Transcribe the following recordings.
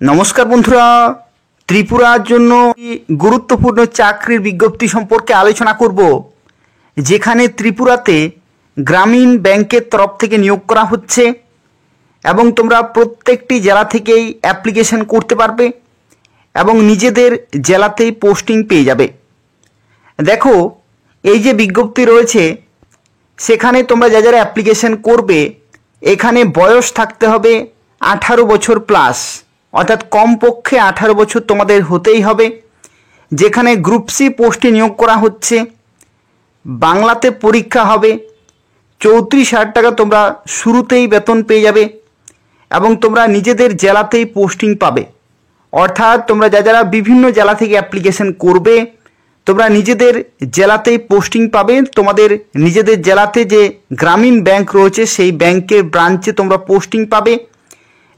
নমস্কার বন্ধুরা, ত্রিপুরার জন্য গুরুত্বপূর্ণ চাকরির বিজ্ঞপ্তি সম্পর্কে আলোচনা করব, যেখানে ত্রিপুরাতে গ্রামীণ ব্যাংকের তরফ থেকে নিয়োগ করা হচ্ছে এবং তোমরা প্রত্যেকটি জেলা থেকেই অ্যাপ্লিকেশন করতে পারবে এবং নিজেদের জেলাতেই পোস্টিং পেয়ে যাবে। দেখো, এই যে বিজ্ঞপ্তি রয়েছে সেখানে তোমরা যারা অ্যাপ্লিকেশন করবে এখানে বয়স থাকতে হবে 18 বছর প্লাস, অর্থাৎ কমপক্ষে 18 বছর তোমাদের হতেই হবে। যেখানে গ্রুপ সি পোস্টে নিয়োগ করা হচ্ছে, বাংলাতে পরীক্ষা হবে, 34,000 টাকা তোমরা শুরুতেই বেতন পেয়ে যাবে এবং তোমরা নিজেদের জেলাতেই পোস্টিং পাবে। অর্থাৎ তোমরা যারা বিভিন্ন জেলা থেকে অ্যাপ্লিকেশন করবে তোমরা নিজেদের জেলাতেই পোস্টিং পাবে। তোমাদের নিজেদের জেলাতে যে গ্রামীণ ব্যাংক রয়েছে সেই ব্যাংকের ব্রাঞ্চে তোমরা পোস্টিং পাবে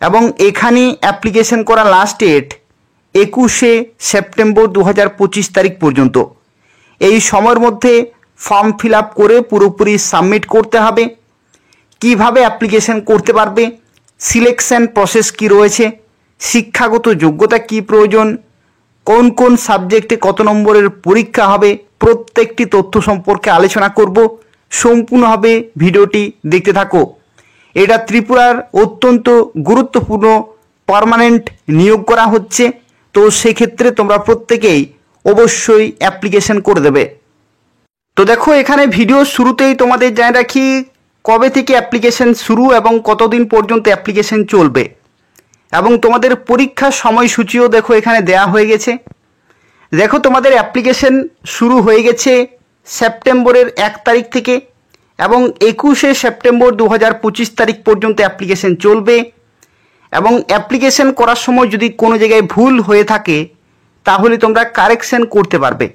এবং এখানে অ্যাপ্লিকেশন করা লাস্ট ডেট 21শে সেপ্টেম্বর 2025 তারিখ পর্যন্ত। এই সময়ের মধ্যে ফর্ম ফিল আপ করে পুরোপুরি সাবমিট করতে হবে। কিভাবে অ্যাপ্লিকেশন করতে পারবে, সিলেকশন প্রসেস কি রয়েছে, শিক্ষাগত যোগ্যতা কি প্রয়োজন, কোন কোন সাবজেক্টে কত নম্বরের পরীক্ষা হবে, প্রত্যেকটি তথ্য সম্পর্কে আলোচনা করব। সম্পূর্ণভাবে ভিডিওটি দেখতে থাকো। এটা ত্রিপুরার অত্যন্ত গুরুত্বপূর্ণ পার্মানেন্ট নিয়োগ করা হচ্ছে, তো সেক্ষেত্রে তোমরা প্রত্যেকেই অবশ্যই অ্যাপ্লিকেশন করে দেবে। তো দেখো, এখানে ভিডিও শুরুতেই তোমাদের জানিয়ে রাখি কবে থেকে অ্যাপ্লিকেশন শুরু এবং কতদিন পর্যন্ত অ্যাপ্লিকেশন চলবে এবং তোমাদের পরীক্ষার সময়সূচিও দেখো এখানে দেয়া হয়ে গেছে। দেখো, তোমাদের অ্যাপ্লিকেশন শুরু হয়ে গেছে সেপ্টেম্বরের 1 তারিখ থেকে এবং 21শে সেপ্টেম্বর 2025 তারিখ পর্যন্ত অ্যাপ্লিকেশন চলবে এবং অ্যাপ্লিকেশন করার সময় যদি কোনো জায়গায় ভুল হয়ে থাকে তাহলে তোমরা কারেকশন করতে পারবে।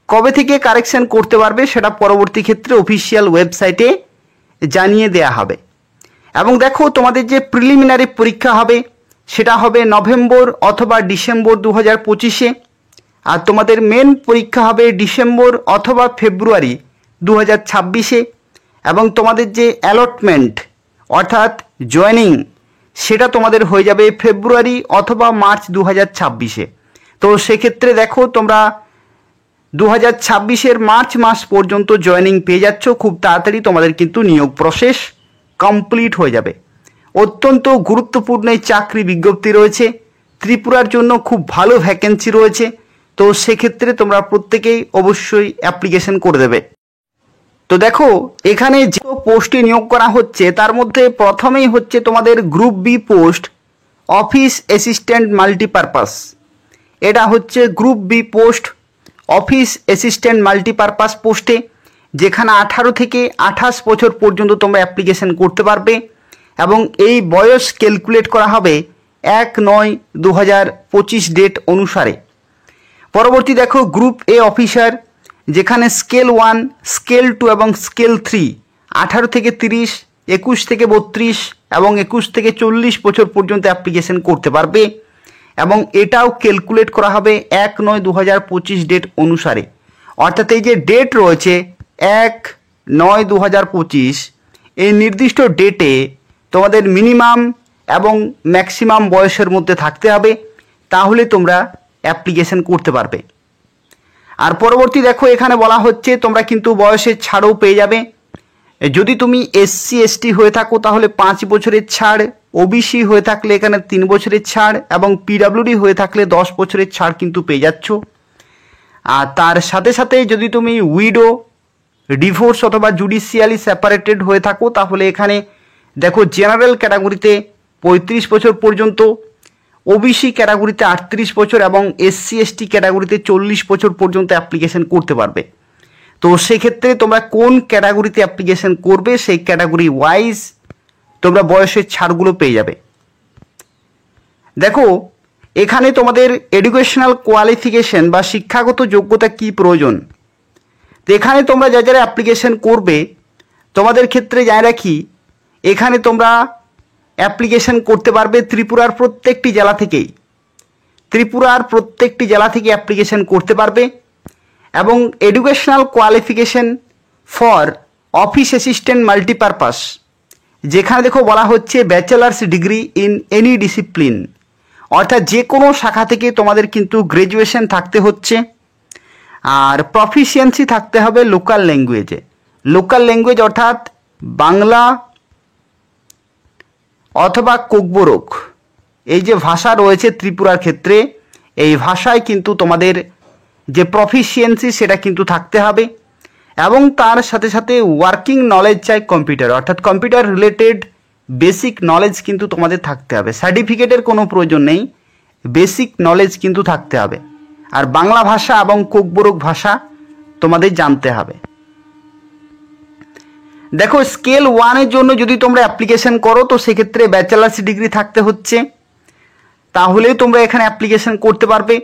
কবে থেকে কারেকশন করতে পারবে সেটা পরবর্তী ক্ষেত্রে অফিসিয়াল ওয়েবসাইটে জানিয়ে দেয়া হবে। এবং দেখো, তোমাদের যে প্রিলিমিনারি পরীক্ষা হবে সেটা হবে নভেম্বর অথবা ডিসেম্বর 2025-এ, আর তোমাদের মেন পরীক্ষা হবে ডিসেম্বর অথবা ফেব্রুয়ারি 2026-এ এবং তোমাদের যে অ্যালটমেন্ট অর্থাৎ জয়েনিং সেটা তোমাদের হয়ে যাবে ফেব্রুয়ারি অথবা মার্চ 2026-এ। তো সেক্ষেত্রে দেখো, তোমরা 2026-এর মার্চ মাস পর্যন্ত জয়েনিং পেয়ে যাচ্ছ। খুব তাড়াতাড়ি তোমাদের কিন্তু নিয়োগ প্রসেস কমপ্লিট হয়ে যাবে। অত্যন্ত গুরুত্বপূর্ণ এই চাকরি বিজ্ঞপ্তি রয়েছে, ত্রিপুরার জন্য খুব ভালো ভ্যাকেন্সি রয়েছে, তো সেক্ষেত্রে তোমরা প্রত্যেকেই অবশ্যই অ্যাপ্লিকেশন করে দেবে। তো দেখো, এখানে যে পোস্টে নিয়োগ করা হচ্ছে তার মধ্যে প্রথমেই হচ্ছে তোমাদের group B post office assistant multipurpose. এটা হচ্ছে group B post office assistant multipurpose পোস্টে, যেখানে 18 থেকে 28 বছর পর্যন্ত তোমরা অ্যাপ্লিকেশন করতে পারবে এবং এই বয়স ক্যালকুলেট করা হবে 1/9/2025 ডেট অনুসারে। পরবর্তী দেখো, গ্রুপ এ অফিসার, যেখানে স্কেল 1, স্কেল 2 এবং স্কেল 3 18 থেকে 30, 21 থেকে 32 এবং 21 থেকে 40 বছর পর্যন্ত অ্যাপ্লিকেশন করতে পারবে এবং এটাও ক্যালকুলেট করা হবে 1/9/2025 ডেট অনুসারে। অর্থাৎ এই যে ডেট রয়েছে 1/9/2025, এই নির্দিষ্ট ডেটে তোমাদের মিনিমাম এবং ম্যাক্সিমাম বয়সের মধ্যে থাকতে হবে, তাহলে তোমরা অ্যাপ্লিকেশন করতে পারবে। আর পরবর্তী দেখো, এখানে বলা হচ্ছে তোমরা কিন্তু বয়সের ছাড়ও পেয়ে যাবে। যদি তুমি SC ST হয়ে থাকো তাহলে 5 বছরের ছাড়, OBC হয়ে থাকলে এখানে 3 বছরের ছাড় এবং PWD হয়ে থাকলে 10 বছরের ছাড় কিন্তু পেয়ে যাচ্ছ। আর তার সাথে সাথে যদি তুমি উইডো, ডিভোর্স অথবা জুডিশিয়ালি সেপারেটেড হয়ে থাকো তাহলে এখানে দেখো জেনারেল ক্যাটাগরিতে 35 বছর পর্যন্ত, OBC ক্যাটাগরিতে 38 বছর এবং SC ST ক্যাটাগরিতে 40 বছর পর্যন্ত অ্যাপ্লিকেশন করতে পারবে। তো সেক্ষেত্রে তোমরা কোন ক্যাটাগরিতে অ্যাপ্লিকেশন করবে সেই ক্যাটাগরি ওয়াইজ তোমরা বয়সের ছাড়গুলো পেয়ে যাবে। দেখো, এখানে তোমাদের এডুকেশনাল কোয়ালিফিকেশন বা শিক্ষাগত যোগ্যতা কি প্রয়োজন। তো এখানে তোমরা যারা অ্যাপ্লিকেশন করবে তোমাদের ক্ষেত্রে জানিয়ে রাখি, এখানে তোমরা অ্যাপ্লিকেশন করতে পারবে ত্রিপুরার প্রত্যেকটি জেলা থেকেই। ত্রিপুরার প্রত্যেকটি জেলা থেকে অ্যাপ্লিকেশন করতে পারবে এবং educational qualification for office assistant multipurpose, যেখানে দেখো বলা হচ্ছে bachelor's degree in any discipline, অর্থাৎ যে কোনো শাখা থেকে তোমাদের কিন্তু গ্র্যাজুয়েশন থাকতে হচ্ছে। আর প্রফিসিয়েন্সি থাকতে হবে লোকাল ল্যাঙ্গুয়েজে। লোকাল ল্যাঙ্গুয়েজ অর্থাৎ বাংলা অথবা কোকবরক, এই যে ভাষা রয়েছে ত্রিপুরার ক্ষেত্রে, এই ভাষায় কিন্তু তোমাদের যে প্রফিসিয়েন্সি সেটা কিন্তু থাকতে হবে। এবং তার সাথে সাথে ওয়ার্কিং নলেজ চাই কম্পিউটার, অর্থাৎ কম্পিউটার রিলেটেড বেসিক নলেজ কিন্তু তোমাদের থাকতে হবে। সার্টিফিকেটের কোনো প্রয়োজন নেই, বেসিক নলেজ কিন্তু থাকতে হবে। আর বাংলা ভাষা এবং কোকবরক ভাষা তোমাদের জানতে হবে। দেখো স্কেল 1-এর জন্য যদি তোমরা অ্যাপ্লিকেশন করো তো সেক্ষেত্রে ব্যাচেলার্স ডিগ্রি থাকতে হচ্ছে, তাহলেই তোমরা এখানে অ্যাপ্লিকেশন করতে পারবে।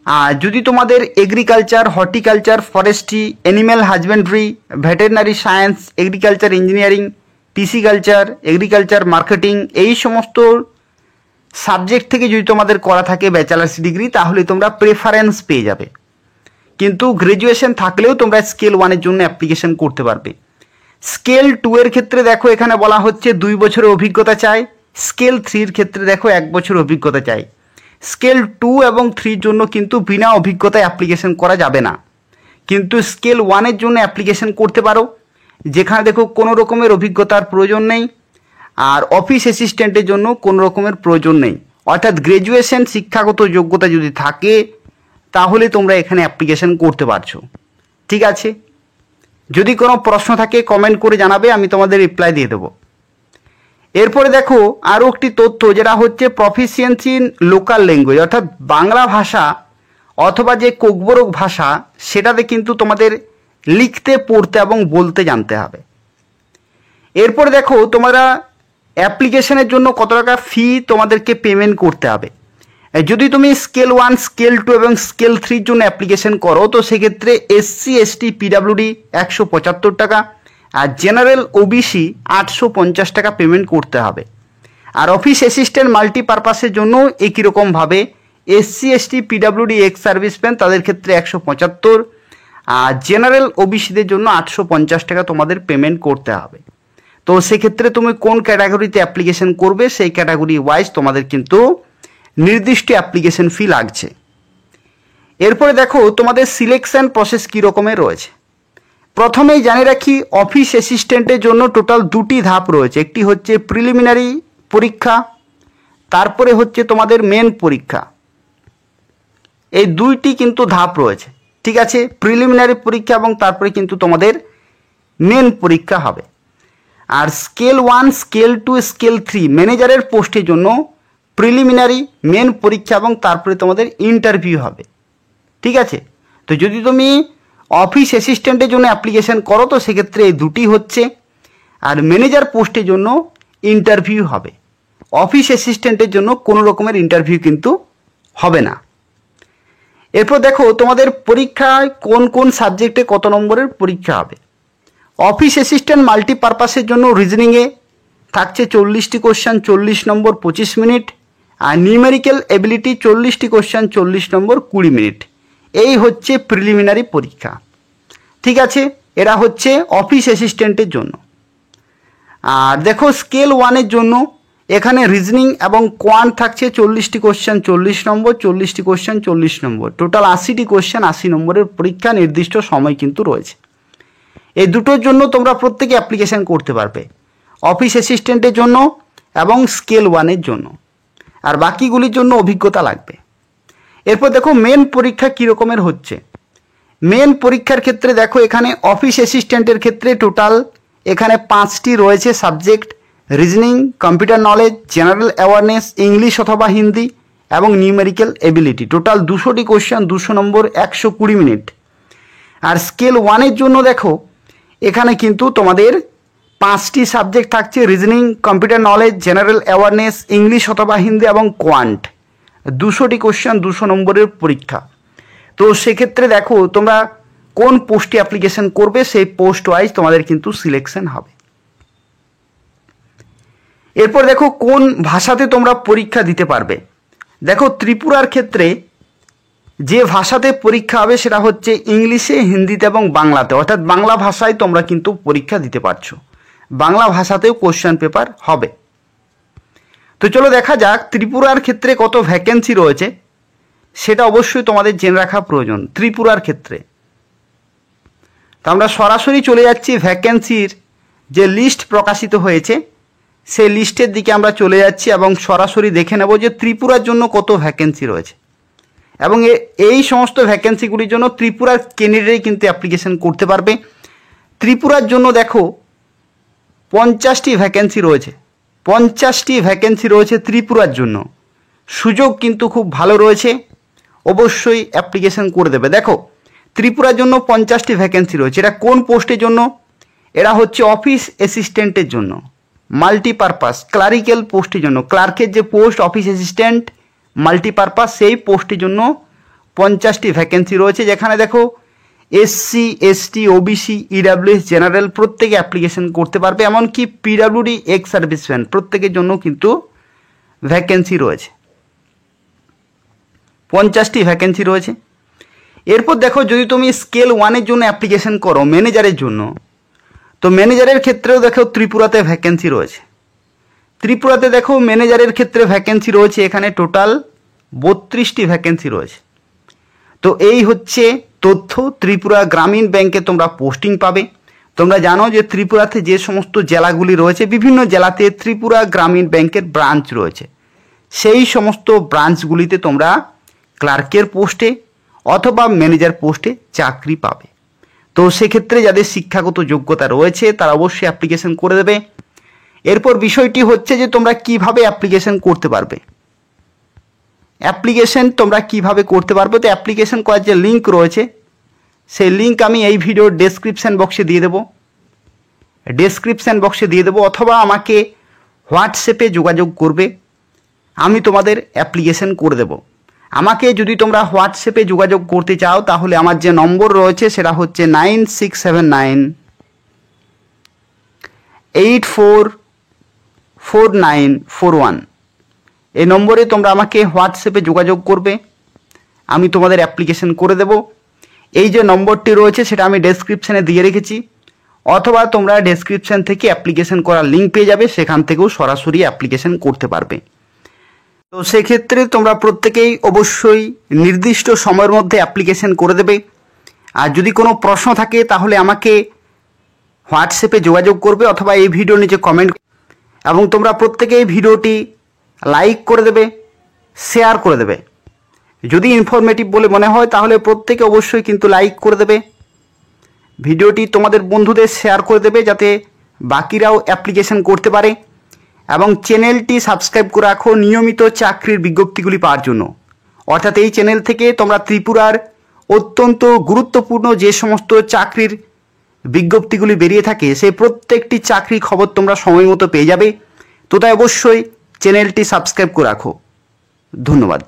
আর যদি তোমাদের agriculture, horticulture, forestry, animal husbandry, veterinary science, agriculture engineering, pisciculture, agriculture marketing, এই সমস্ত সাবজেক্ট থেকে যদি তোমাদের করা থাকে ব্যাচেলার্স ডিগ্রি, তাহলে তোমরা প্রেফারেন্স পেয়ে যাবে। কিন্তু গ্র্যাজুয়েশন থাকলেও তোমরা স্কেল 1-এর জন্য অ্যাপ্লিকেশন করতে পারবে। স্কেল 2-এর ক্ষেত্রে দেখো এখানে বলা হচ্ছে 2 বছরের অভিজ্ঞতা চাই। স্কেল 3-এর ক্ষেত্রে দেখো 1 বছর অভিজ্ঞতা চাই। স্কেল 2 এবং 3-এর জন্য কিন্তু বিনা অভিজ্ঞতায় অ্যাপ্লিকেশন করা যাবে না, কিন্তু স্কেল 1-এর জন্য অ্যাপ্লিকেশন করতে পারো, যেখানে দেখো কোনো রকমের অভিজ্ঞতার প্রয়োজন নেই। আর অফিস অ্যাসিস্ট্যান্টের জন্য কোনো রকমের প্রয়োজন নেই, অর্থাৎ গ্র্যাজুয়েশন শিক্ষাগত যোগ্যতা যদি থাকে তাহলে তোমরা এখানে অ্যাপ্লিকেশন করতে পারছো। ঠিক আছে, যদি কোনো প্রশ্ন থাকে কমেন্ট করে জানাবে, আমি তোমাদের রিপ্লাই দিয়ে দেবো। এরপরে দেখো আরও একটি তথ্য, যেটা হচ্ছে প্রফিসিয়েন্সি ইন লোকাল ল্যাঙ্গুয়েজ, অর্থাৎ বাংলা ভাষা অথবা যে কোকবরক ভাষা, সেটাতে কিন্তু তোমাদের লিখতে, পড়তে এবং বলতে জানতে হবে। এরপরে দেখো তোমরা অ্যাপ্লিকেশনের জন্য কত টাকা ফি তোমাদেরকে পেমেন্ট করতে হবে। যদি তুমি স্কেল 1, স্কেল 2 এবং স্কেল 3-এর জন্য অ্যাপ্লিকেশন করো তো সেক্ষেত্রে SC ST PWD 175 টাকা, আর জেনারেল OBC 850 টাকা পেমেন্ট করতে হবে। আর অফিস অ্যাসিস্ট্যান্ট মাল্টিপারপাসের জন্য একই রকমভাবে SC ST PWD ex serviceman তাদের ক্ষেত্রে 175, আর জেনারেল OBCদের জন্য 850 টাকা তোমাদের পেমেন্ট করতে হবে। তো সেক্ষেত্রে তুমি কোন ক্যাটাগরিতে অ্যাপ্লিকেশন করবে সেই ক্যাটাগরি ওয়াইজ তোমাদের কিন্তু নির্দিষ্ট অ্যাপ্লিকেশন ফি লাগছে। এরপরে দেখো তোমাদের সিলেকশন প্রসেস কী রকমের রয়েছে। প্রথমেই জানিয়ে রাখি, অফিস অ্যাসিস্ট্যান্টের জন্য টোটাল 2টি ধাপ রয়েছে। একটি হচ্ছে প্রিলিমিনারি পরীক্ষা, তারপরে হচ্ছে তোমাদের মেন পরীক্ষা। এই 2টি কিন্তু ধাপ রয়েছে। ঠিক আছে, প্রিলিমিনারি পরীক্ষা এবং তারপরে কিন্তু তোমাদের মেন পরীক্ষা হবে। আর স্কেল 1, স্কেল 2, স্কেল 3 ম্যানেজারের পোস্টের জন্য প্রিলিমিনারি, মেন পরীক্ষা এবং তারপরে তোমাদের ইন্টারভিউ হবে। ঠিক আছে, তো যদি তুমি অফিস অ্যাসিস্ট্যান্টের জন্য অ্যাপ্লিকেশন করো তো সেক্ষেত্রে এই 2টি হচ্ছে। আর ম্যানেজার পোস্টের জন্য ইন্টারভিউ হবে। অফিস অ্যাসিস্ট্যান্টের জন্য কোনো রকমের ইন্টারভিউ কিন্তু হবে না। এরপর দেখো তোমাদের পরীক্ষায় কোন কোন সাবজেক্টে কত নম্বরের পরীক্ষা হবে। অফিস অ্যাসিস্ট্যান্ট মাল্টিপারপাসের জন্য রিজনিংয়ে থাকছে 40টি কোশ্চেন, 40 নম্বর 25 মিনিট। আর নিউমেরিক্যাল এবিলিটি 40টি কোশ্চেন, 40 নম্বর 20 মিনিট। এই হচ্ছে প্রিলিমিনারি পরীক্ষা। ঠিক আছে, এরা হচ্ছে অফিস অ্যাসিস্ট্যান্টের জন্য। আর দেখো স্কেল 1-এর জন্য এখানে রিজনিং এবং কোয়ান্ট থাকছে 40টি কোশ্চেন, 40 নম্বর, 40টি কোশ্চেন, 40 নম্বর, টোটাল 80টি কোশ্চেন, 80 নম্বরের পরীক্ষা, নির্দিষ্ট সময় কিন্তু রয়েছে। এই দুটোর জন্য তোমরা প্রত্যেকে অ্যাপ্লিকেশন করতে পারবে, অফিস অ্যাসিস্ট্যান্টের জন্য এবং স্কেল 1-এর জন্য। আর বাকিগুলির জন্য অভিজ্ঞতা লাগবে। এরপর দেখো মেন পরীক্ষা কী রকমের হচ্ছে। মেন পরীক্ষার ক্ষেত্রে দেখো এখানে অফিস অ্যাসিস্ট্যান্টের ক্ষেত্রে টোটাল এখানে 5টি রয়েছে subject: reasoning, computer knowledge, general awareness, English অথবা হিন্দি এবং নিউমেরিক্যাল এবিলিটি। টোটাল 200টি কোশ্চেন, 200 নম্বর, 120 মিনিট। আর স্কেল 1-এর জন্য দেখো এখানে কিন্তু তোমাদের 5টি সাবজেক্ট থাকছে: reasoning, computer knowledge, general awareness, English অথবা হিন্দি এবং কোয়ান্ট। 200টি কোশ্চেন, 200 নম্বরের পরীক্ষা। তো সেক্ষেত্রে দেখো তোমরা কোন পোস্টে অ্যাপ্লিকেশন করবে সেই পোস্ট ওয়াইজ তোমাদের কিন্তু সিলেকশন হবে। এরপর দেখো কোন ভাষাতে তোমরা পরীক্ষা দিতে পারবে। দেখো ত্রিপুরার ক্ষেত্রে যে ভাষাতে পরীক্ষা হবে সেটা হচ্ছে ইংলিশে, হিন্দিতে এবং বাংলাতে, অর্থাৎ বাংলা ভাষায় তোমরা কিন্তু পরীক্ষা দিতে পারছো। বাংলা ভাষাতেও কোশ্চেন পেপার হবে। তো তো চলো দেখা যাক ত্রিপুরার ক্ষেত্রে কত ভ্যাকেন্সি রয়েছে, সেটা অবশ্যই তোমাদের জেনে রাখা প্রয়োজন ত্রিপুরার ক্ষেত্রে। তো আমরা সরাসরি চলে যাচ্ছি ভ্যাকেন্সির যে লিস্ট প্রকাশিত হয়েছে সেই লিস্টের দিকে আমরা চলে যাচ্ছি এবং সরাসরি দেখে নেব যে ত্রিপুরার জন্য কত ভ্যাকেন্সি রয়েছে। এবং এই সমস্ত ভ্যাকেন্সিগুলির জন্য ত্রিপুরার ক্যান্ডিডেটই কিন্তু অ্যাপ্লিকেশন করতে পারবে। ত্রিপুরার জন্য দেখো 50টি ভ্যাকেন্সি রয়েছে, 50টি ভ্যাকেন্সি রয়েছে ত্রিপুরার জন্য। সুযোগ কিন্তু খুব ভালো রয়েছে, অবশ্যই অ্যাপ্লিকেশন করে দেবে। দেখো ত্রিপুরার জন্য 50টি ভ্যাকেন্সি রয়েছে। এটা কোন পোস্টের জন্য? এরা হচ্ছে অফিস অ্যাসিস্ট্যান্টের জন্য, মাল্টিপারপাস ক্লারিক্যাল পোস্টের জন্য। ক্লার্কের যে পোস্ট অফিস অ্যাসিস্ট্যান্ট মাল্টিপারপাস, সেই পোস্টের জন্য 50টি ভ্যাকেন্সি রয়েছে, যেখানে দেখো SC, ST, OBC, EWS, general প্রত্যেকে অ্যাপ্লিকেশন করতে পারবে। এমনকি পিডাব্লিউডি এক্স সার্ভিসম্যান প্রত্যেকের জন্য কিন্তু ভ্যাকেন্সি রয়েছে। 50টি ভ্যাকেন্সি রয়েছে। এরপর দেখো যদি তুমি স্কেল 1-এর জন্য অ্যাপ্লিকেশন করো ম্যানেজারের জন্য, তো ম্যানেজারের ক্ষেত্রেও দেখো ত্রিপুরাতে ভ্যাকেন্সি রয়েছে। ত্রিপুরাতে দেখো ম্যানেজারের ক্ষেত্রে ভ্যাকেন্সি রয়েছে, এখানে টোটাল 32টি ভ্যাকেন্সি রয়েছে। তো এই হচ্ছে তথ্য। ত্রিপুরা গ্রামীণ ব্যাংকে তোমরা পোস্টিং পাবে। তোমরা জানো যে ত্রিপুরাতে যে সমস্ত জেলাগুলি রয়েছে, বিভিন্ন জেলাতে ত্রিপুরা গ্রামীণ ব্যাংকের ব্রাঞ্চ রয়েছে। সেই সমস্ত ব্রাঞ্চগুলিতে তোমরা ক্লার্কের পোস্টে অথবা ম্যানেজার পোস্টে চাকরি পাবে। তো সেক্ষেত্রে যাদের শিক্ষাগত যোগ্যতা রয়েছে তারা অবশ্যই অ্যাপ্লিকেশন করে দেবে। এরপর বিষয়টি হচ্ছে যে তোমরা কিভাবে অ্যাপ্লিকেশন করতে পারবে। অ্যাপ্লিকেশন তোমরা কিভাবে করতে পারবে, তো অ্যাপ্লিকেশন করার যে লিঙ্ক রয়েছে সেই লিঙ্ক আমি এই ভিডিওর ডেসক্রিপশান বক্সে দিয়ে দেবো, অথবা আমাকে হোয়াটসঅ্যাপে যোগাযোগ করবে, আমি তোমাদের অ্যাপ্লিকেশন করে দেব। আমাকে যদি তোমরা হোয়াটসঅ্যাপে যোগাযোগ করতে চাও তাহলে আমার যে নম্বর রয়েছে সেটা হচ্ছে 9679844941। এই নম্বরে তোমরা আমাকে হোয়াটসঅ্যাপে যোগাযোগ করবে, আমি তোমাদের অ্যাপ্লিকেশন করে দেব। এই যে নম্বরটি রয়েছে সেটা আমি ডেসক্রিপশানে দিয়ে রেখেছি, অথবা তোমরা ডেসক্রিপশান থেকে অ্যাপ্লিকেশন করার লিঙ্ক পেয়ে যাবে, সেখান থেকেও সরাসরি অ্যাপ্লিকেশন করতে পারবে। তো সেক্ষেত্রে তোমরা প্রত্যেকেই অবশ্যই নির্দিষ্ট সময়ের মধ্যে অ্যাপ্লিকেশন করে দেবে। আর যদি কোনো প্রশ্ন থাকে তাহলে আমাকে হোয়াটসঅ্যাপে যোগাযোগ করবে অথবা এই ভিডিও নিচে কমেন্ট, এবং তোমরা প্রত্যেকেই ভিডিওটি লাইক করে দেবে, শেয়ার করে দেবে। যদি ইনফরমেটিভ বলে মনে হয় তাহলে প্রত্যেকে অবশ্যই কিন্তু লাইক করে দেবে। ভিডিওটি তোমাদের বন্ধুদের শেয়ার করে দেবে যাতে বাকিরাও অ্যাপ্লিকেশন করতে পারে। এবং চ্যানেলটি সাবস্ক্রাইব করে রাখো নিয়মিত চাকরির বিজ্ঞপ্তিগুলি পাওয়ার জন্য। অর্থাৎ এই চ্যানেল থেকে তোমরা ত্রিপুরার অত্যন্ত গুরুত্বপূর্ণ যে সমস্ত চাকরির বিজ্ঞপ্তিগুলি বেরিয়ে থাকে সেই প্রত্যেকটি চাকরির খবর তোমরা সময় মতো পেয়ে যাবে। তো তাই অবশ্যই চ্যানেলটি সাবস্ক্রাইব করে রাখো। ধন্যবাদ।